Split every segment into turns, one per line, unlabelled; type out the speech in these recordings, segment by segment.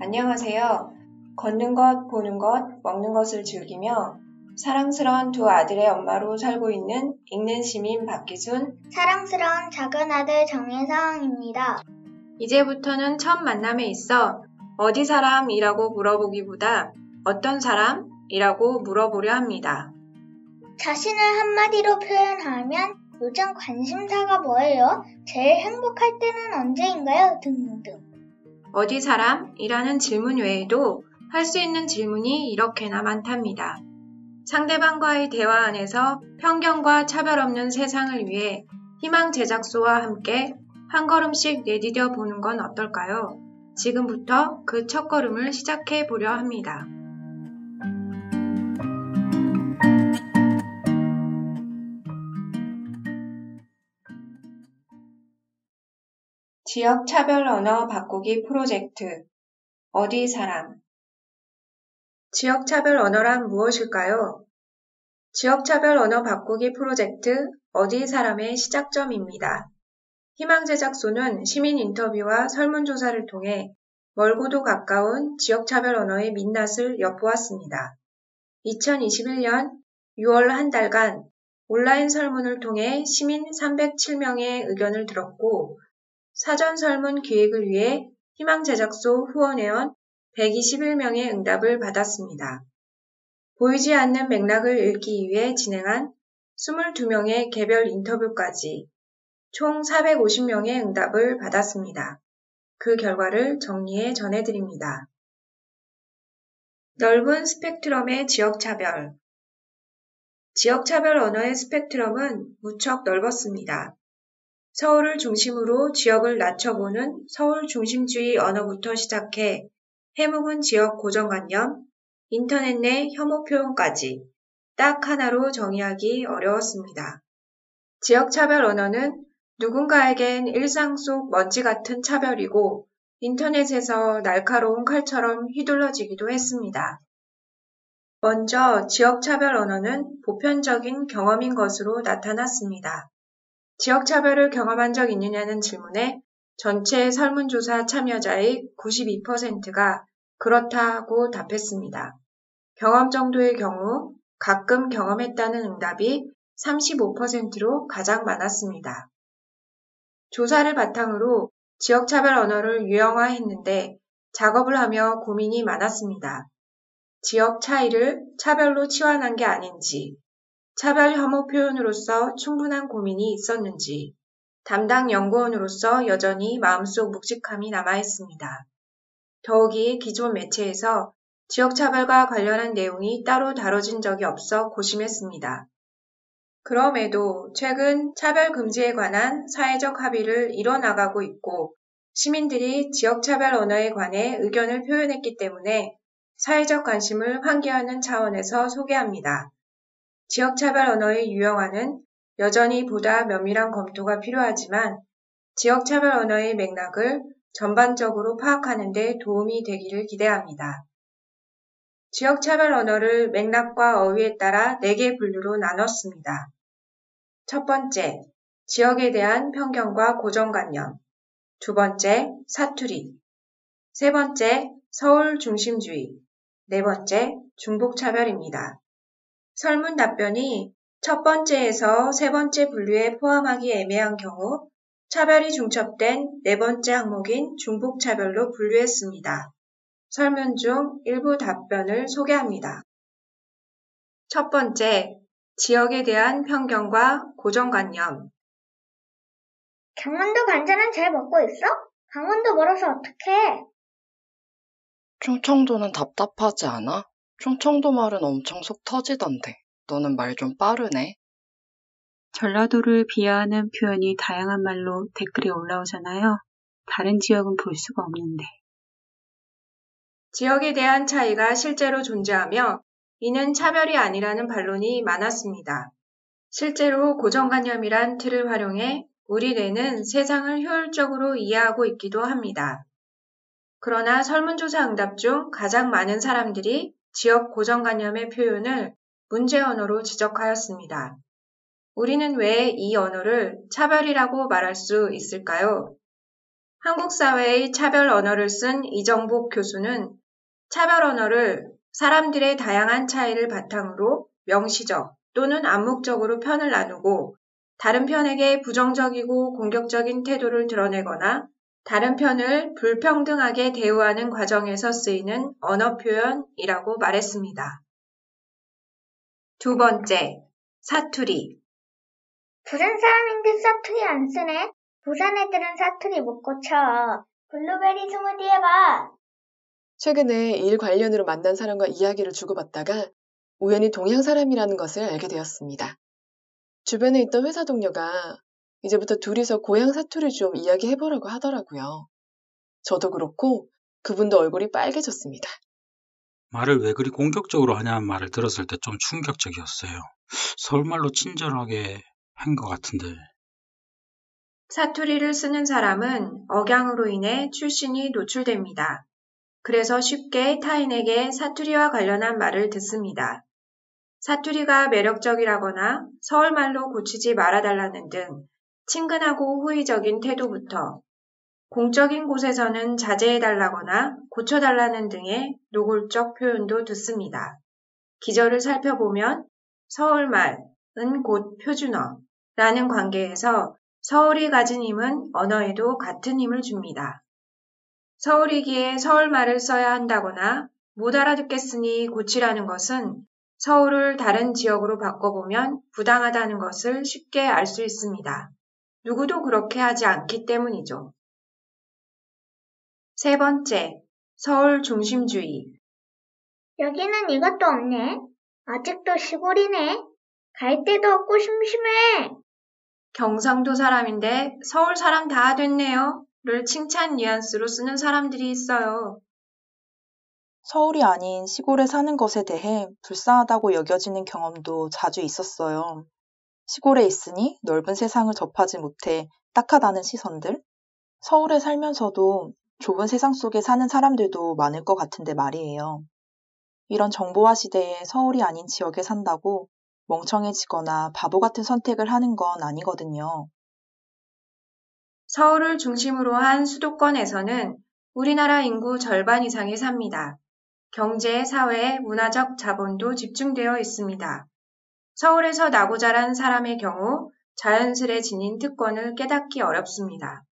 안녕하세요. 걷는 것, 보는 것, 먹는 것을 즐기며 사랑스러운 두 아들의 엄마로 살고 있는 읽는 시민 박기순,
사랑스러운 작은 아들 정혜성입니다.
이제부터는 첫 만남에 있어 어디 사람이라고 물어보기보다 어떤 사람이라고 물어보려 합니다.
자신을 한마디로 표현하면 요즘 관심사가 뭐예요? 제일 행복할 때는 언제인가요? 등등.
어디 사람이라는 질문 외에도 할 수 있는 질문이 이렇게나 많답니다. 상대방과의 대화 안에서 편견과 차별 없는 세상을 위해 희망 제작소와 함께 한 걸음씩 내디뎌 보는 건 어떨까요? 지금부터 그 첫걸음을 시작해 보려 합니다. 지역 차별 언어 바꾸기 프로젝트 어디 사람 지역 차별 언어란 무엇일까요? 지역 차별 언어 바꾸기 프로젝트 어디 사람의 시작점입니다. 희망 제작소는 시민 인터뷰와 설문조사를 통해 멀고도 가까운 지역 차별 언어의 민낯을 엿보았습니다. 2021년 6월 한 달간 온라인 설문을 통해 시민 307명의 의견을 들었고 사전 설문 기획을 위해 희망 제작소 후원회원 121명의 응답을 받았습니다. 보이지 않는 맥락을 읽기 위해 진행한 22명의 개별 인터뷰까지 총 450명의 응답을 받았습니다. 그 결과를 정리해 전해드립니다. 넓은 스펙트럼의 지역차별 지역차별 언어의 스펙트럼은 무척 넓었습니다. 서울을 중심으로 지역을 낮춰보는 서울 중심주의 언어부터 시작해 해묵은 지역 고정관념, 인터넷 내 혐오 표현까지 딱 하나로 정의하기 어려웠습니다. 지역차별 언어는 누군가에겐 일상 속 먼지 같은 차별이고 인터넷에서 날카로운 칼처럼 휘둘러지기도 했습니다. 먼저 지역차별 언어는 보편적인 경험인 것으로 나타났습니다. 지역차별을 경험한 적 있느냐는 질문에 전체 설문조사 참여자의 92%가 그렇다고 답했습니다. 경험 정도의 경우 가끔 경험했다는 응답이 35%로 가장 많았습니다. 조사를 바탕으로 지역차별 언어를 유형화했는데 작업을 하며 고민이 많았습니다. 지역 차이를 차별로 치환한 게 아닌지, 차별 혐오 표현으로서 충분한 고민이 있었는지, 담당 연구원으로서 여전히 마음속 묵직함이 남아있습니다. 더욱이 기존 매체에서 지역차별과 관련한 내용이 따로 다뤄진 적이 없어 고심했습니다. 그럼에도 최근 차별 금지에 관한 사회적 합의를 이뤄나가고 있고 시민들이 지역차별 언어에 관해 의견을 표현했기 때문에 사회적 관심을 환기하는 차원에서 소개합니다. 지역차별 언어의 유형화는 여전히 보다 면밀한 검토가 필요하지만 지역차별 언어의 맥락을 전반적으로 파악하는 데 도움이 되기를 기대합니다. 지역차별 언어를 맥락과 어휘에 따라 4개 분류로 나눴습니다. 첫 번째, 지역에 대한 편견과 고정관념. 두 번째, 사투리. 세 번째, 서울 중심주의. 네 번째, 중복차별입니다. 설문 답변이 첫 번째에서 세 번째 분류에 포함하기 애매한 경우 차별이 중첩된 네 번째 항목인 중복차별로 분류했습니다. 설문 중 일부 답변을 소개합니다. 첫 번째, 지역에 대한 편견과 고정관념.
강원도 관자는 잘 먹고 있어? 강원도 멀어서 어떡해?
충청도는 답답하지 않아? 충청도 말은 엄청 속 터지던데. 너는 말 좀 빠르네.
전라도를 비하하는 표현이 다양한 말로 댓글이 올라오잖아요. 다른 지역은 볼 수가 없는데.
지역에 대한 차이가 실제로 존재하며 이는 차별이 아니라는 반론이 많았습니다. 실제로 고정관념이란 틀을 활용해 우리 뇌는 세상을 효율적으로 이해하고 있기도 합니다. 그러나 설문조사 응답 중 가장 많은 사람들이 지역 고정관념의 표현을 문제 언어로 지적하였습니다. 우리는 왜 이 언어를 차별이라고 말할 수 있을까요? 한국 사회의 차별 언어를 쓴 이정복 교수는 차별 언어를 사람들의 다양한 차이를 바탕으로 명시적 또는 암묵적으로 편을 나누고 다른 편에게 부정적이고 공격적인 태도를 드러내거나 다른 편을 불평등하게 대우하는 과정에서 쓰이는 언어 표현이라고 말했습니다. 두 번째, 사투리.
부산 사람인데 사투리 안 쓰네? 부산 애들은 사투리 못 고쳐. 블루베리 스무디 해봐.
최근에 일 관련으로 만난 사람과 이야기를 주고받다가 우연히 동양 사람이라는 것을 알게 되었습니다. 주변에 있던 회사 동료가 이제부터 둘이서 고향 사투리 좀 이야기해보라고 하더라고요. 저도 그렇고 그분도 얼굴이 빨개졌습니다.
말을 왜 그리 공격적으로 하냐는 말을 들었을 때 좀 충격적이었어요. 서울말로 친절하게 한 것 같은데.
사투리를 쓰는 사람은 억양으로 인해 출신이 노출됩니다. 그래서 쉽게 타인에게 사투리와 관련한 말을 듣습니다. 사투리가 매력적이라거나 서울말로 고치지 말아달라는 등 친근하고 호의적인 태도부터 공적인 곳에서는 자제해달라거나 고쳐달라는 등의 노골적 표현도 듣습니다. 기저를 살펴보면 서울말은 곧 표준어라는 관계에서 서울이 가진 힘은 언어에도 같은 힘을 줍니다. 서울이기에 서울말을 써야 한다거나 못 알아듣겠으니 고치라는 것은 서울을 다른 지역으로 바꿔보면 부당하다는 것을 쉽게 알 수 있습니다. 누구도 그렇게 하지 않기 때문이죠. 세 번째, 서울 중심주의.
여기는 이것도 없네. 아직도 시골이네. 갈 데도 없고 심심해.
경상도 사람인데 서울 사람 다 됐네요. 를 칭찬 뉘앙스로 쓰는 사람들이 있어요.
서울이 아닌 시골에 사는 것에 대해 불쌍하다고 여겨지는 경험도 자주 있었어요. 시골에 있으니 넓은 세상을 접하지 못해 딱하다는 시선들. 서울에 살면서도 좁은 세상 속에 사는 사람들도 많을 것 같은데 말이에요. 이런 정보화 시대에 서울이 아닌 지역에 산다고 멍청해지거나 바보 같은 선택을 하는 건 아니거든요.
서울을 중심으로 한 수도권에서는 우리나라 인구 절반 이상이 삽니다. 경제, 사회, 문화적 자본도 집중되어 있습니다. 서울에서 나고 자란 사람의 경우 자연스레 지닌 특권을 깨닫기 어렵습니다.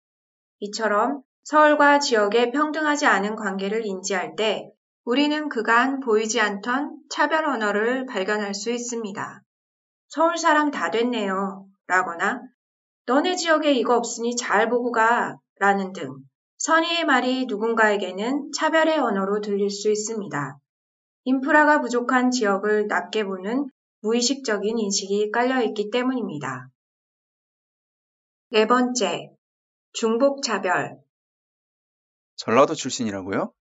이처럼 서울과 지역의 평등하지 않은 관계를 인지할 때 우리는 그간 보이지 않던 차별 언어를 발견할 수 있습니다. 서울 사람 다 됐네요. 라거나 너네 지역에 이거 없으니 잘 보고 가. 라는 등 선의의 말이 누군가에게는 차별의 언어로 들릴 수 있습니다. 인프라가 부족한 지역을 낮게 보는 무의식적인 인식이 깔려있기 때문입니다. 네 번째, 중복차별.
전라도 출신이라고요?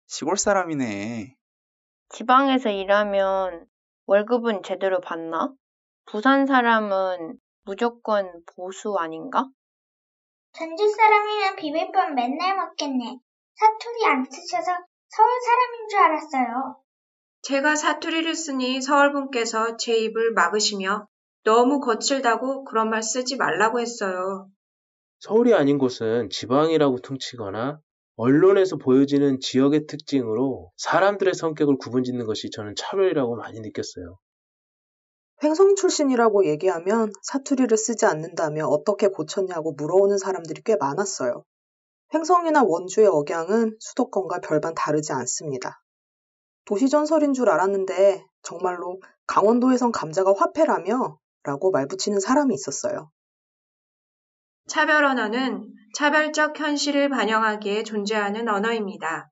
시골 사람이네.
지방에서 일하면 월급은 제대로 받나? 부산 사람은 무조건 보수 아닌가?
전주 사람이면 비빔밥 맨날 먹겠네. 사투리 안 쓰셔서 서울 사람인 줄 알았어요.
제가 사투리를 쓰니 서울분께서 제 입을 막으시며 너무 거칠다고 그런 말 쓰지 말라고 했어요.
서울이 아닌 곳은 지방이라고 퉁치거나 언론에서 보여지는 지역의 특징으로 사람들의 성격을 구분짓는 것이 저는 차별이라고 많이 느꼈어요.
횡성 출신이라고 얘기하면 사투리를 쓰지 않는다며 어떻게 고쳤냐고 물어오는 사람들이 꽤 많았어요. 횡성이나 원주의 억양은 수도권과 별반 다르지 않습니다. 도시전설인 줄 알았는데 정말로 강원도에선 감자가 화폐라며? 라고 말붙이는 사람이 있었어요.
차별 언어는 차별적 현실을 반영하기에 존재하는 언어입니다.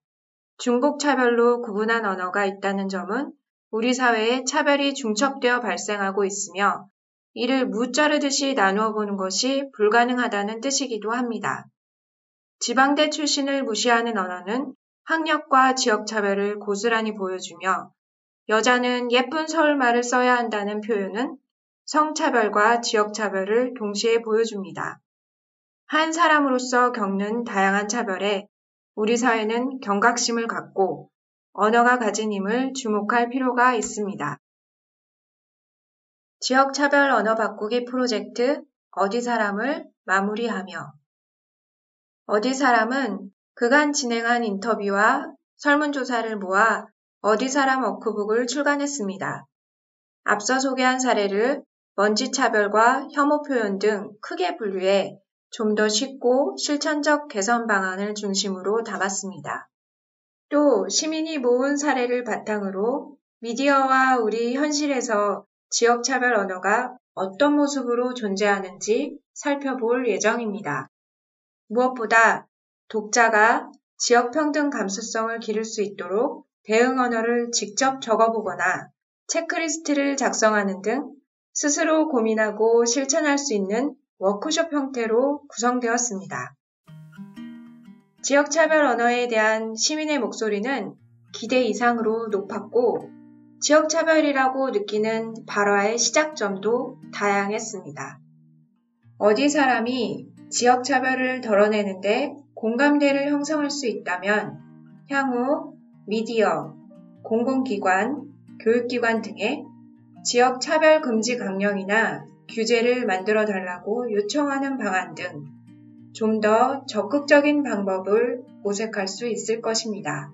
중복차별로 구분한 언어가 있다는 점은 우리 사회에 차별이 중첩되어 발생하고 있으며 이를 무자르듯이 나누어 보는 것이 불가능하다는 뜻이기도 합니다. 지방대 출신을 무시하는 언어는 학력과 지역차별을 고스란히 보여주며 여자는 예쁜 서울말을 써야 한다는 표현은 성차별과 지역차별을 동시에 보여줍니다. 한 사람으로서 겪는 다양한 차별에 우리 사회는 경각심을 갖고 언어가 가진 힘을 주목할 필요가 있습니다. 지역차별 언어 바꾸기 프로젝트 어디 사람을 마무리하며 어디 사람은 그간 진행한 인터뷰와 설문조사를 모아 어디 사람 워크북을 출간했습니다. 앞서 소개한 사례를 먼지차별과 혐오 표현 등 크게 분류해 좀 더 쉽고 실천적 개선 방안을 중심으로 담았습니다. 또 시민이 모은 사례를 바탕으로 미디어와 우리 현실에서 지역차별 언어가 어떤 모습으로 존재하는지 살펴볼 예정입니다. 무엇보다 독자가 지역평등 감수성을 기를 수 있도록 대응 언어를 직접 적어보거나 체크리스트를 작성하는 등 스스로 고민하고 실천할 수 있는 워크숍 형태로 구성되었습니다. 지역차별 언어에 대한 시민의 목소리는 기대 이상으로 높았고 지역차별이라고 느끼는 발화의 시작점도 다양했습니다. 어디 사람이 지역차별을 덜어내는데 공감대를 형성할 수 있다면 향후 미디어, 공공기관, 교육기관 등에 지역차별 금지 강령이나 규제를 만들어 달라고 요청하는 방안 등 좀 더 적극적인 방법을 모색할 수 있을 것입니다.